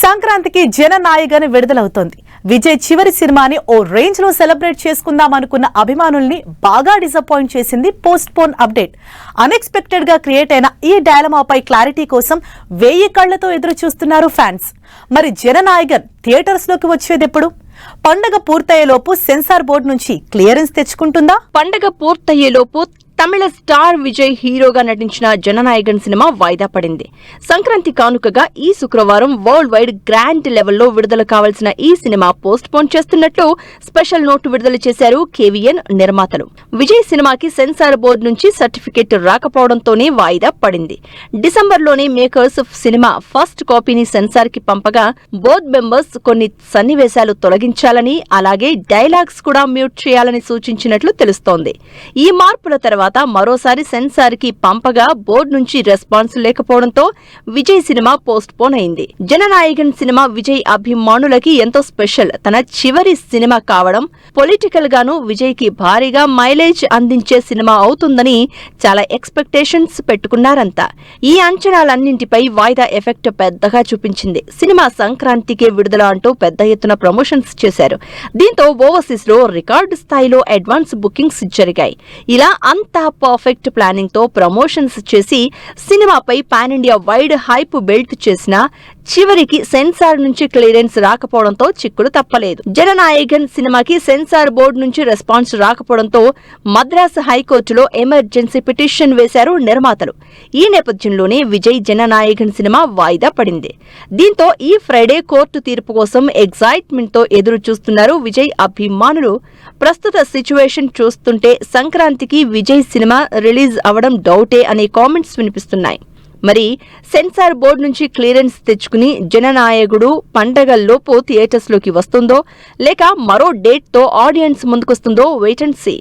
సంక్రాంతికి జననాయకని విడుదలవుతోంది. విజయ్ చివరి సినిమాని ఓ రేంజ్ లో సెలబ్రేట్ చేసుకుందాం అనుకున్న అభిమానుల్ని బాగా డిసప్పాయింట్ చేసింది పోస్ట్ పోన్ అప్డేట్. అన్ఎక్స్పెక్టెడ్ గా క్రియేట్ అయిన ఈ డైలమాపై క్లారిటీ కోసం 1000 కళ్లతో ఎదురు చూస్తున్నారు ఫ్యాన్స్. మరి జననాయకన్ థియేటర్స్ లోకి వచ్చేదెప్పుడు? పండగ పూర్తయ్యేలోపు సెన్సార్ బోర్డు నుంచి క్లియరెన్స్ తెచ్చుకుంటుందా? పండగ పూర్తయ్యేలోపు తమిళ స్టార్ విజయ్ హీరోగా నటించిన జననాయకన్ సినిమా వాయిదా పడింది. సంక్రాంతి కానుకగా ఈ శుక్రవారం వరల్డ్ వైడ్ గ్రాండ్ లెవెల్లో విడుదల కావాల్సిన ఈ సినిమా పోస్ట్ పోన్ చేస్తున్నట్లు స్పెషల్ నోటు విడుదల చేశారు కేవీఎన్ నిర్మాతలు. విజయ్ సినిమాకి సెన్సార్ బోర్డు నుంచి సర్టిఫికెట్ రాకపోవడంతోనే వాయిదా పడింది. డిసెంబర్లోనే మేకర్స్ సినిమా ఫస్ట్ కాపీని సెన్సార్ కి పంపగా బోర్డు మెంబర్స్ కొన్ని సన్నివేశాలు తొలగించాలని, అలాగే డైలాగ్స్ కూడా మ్యూట్ చేయాలని సూచించినట్లు తెలుస్తోంది. ఈ మార్పుల తర్వాత మరోసారి సెన్సార్ కి పంపగా బోర్డు నుంచి రెస్పాన్స్ లేకపోవడంతో విజయ్ సినిమా పోస్ట్ పోన్ అయింది. జననాయకన్ సినిమా విజయ్ అభిమానులకి ఎంతో స్పెషల్. తన చివరి సినిమా కావడం, పొలిటికల్ గాను విజయ్ కి భారీగా మైలేజ్ అందించే సినిమా అవుతుందని చాలా ఎక్స్పెక్టేషన్స్ పెట్టుకున్నారంతా. ఈ అంచనాలన్నింటిపై వాయిదా ఎఫెక్ట్ పెద్దగా చూపించింది. సినిమా సంక్రాంతికే విడుదల అంటూ పెద్ద ఎత్తున ప్రమోషన్స్ చేశారు. దీంతో ఓవర్సీస్ లో రికార్డు స్థాయిలో అడ్వాన్స్ బుకింగ్స్ జరిగాయి. ఇలా అంతా పర్ఫెక్ట్ ప్లానింగ్ తో ప్రమోషన్స్ చేసి సినిమాపై pan India wide hype build చేసినా చివరికి సెన్సార్ నుంచి క్లియరెన్స్ రాకపోవడంతో చిక్కులు తప్పలేదు. జననాయకన్ సినిమాకి సెన్సార్ బోర్డు నుంచి రెస్పాన్స్ రాకపోవడంతో మద్రాసు హైకోర్టులో ఎమర్జెన్సీ పిటిషన్ వేశారు నిర్మాతలు. ఈ నేపథ్యంలోనే విజయ్ జననాయకన్ సినిమా వాయిదా పడింది. దీంతో ఈ ఫ్రైడే కోర్టు తీర్పు కోసం ఎగ్జైట్మెంట్ తో ఎదురు చూస్తున్నారు విజయ్ అభిమానులు. ప్రస్తుత సిచ్యువేషన్ చూస్తుంటే సంక్రాంతికి విజయ్ సినిమా రిలీజ్ అవడం డౌటే అనే కామెంట్స్ వినిపిస్తున్నాయి. మరి సెన్సార్ బోర్డు నుంచి క్లియరెన్స్ తెచ్చుకుని జననాయకుడు పండగల్లోపు థియేటర్స్ లోకి వస్తుందో లేక మరో డేట్ తో ఆడియన్స్ ముందుకొస్తుందో వెయిట్ అండ్ సీ.